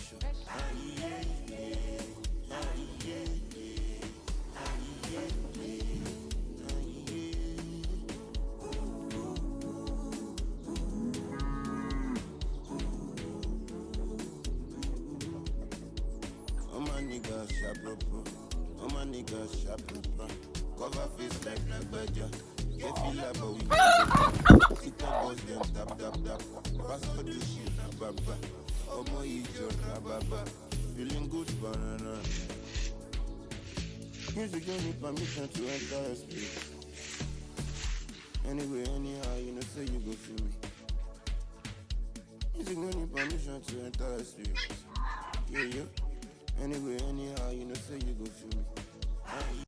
pressure. All my niggas sharp up, all my niggas sharp up. Cover face like Nagbaja. Get feel like but we sit up boss them tap tap tap. Pass for the shit na baba. Omo ijo na baba. Feeling good banana. Music don't need permission to enter your space. Anyway, anyhow, you know say you go feel me. Music don't need permission to enter your space. Yeah, yeah. Anyway, anyhow, you know say you go feel me.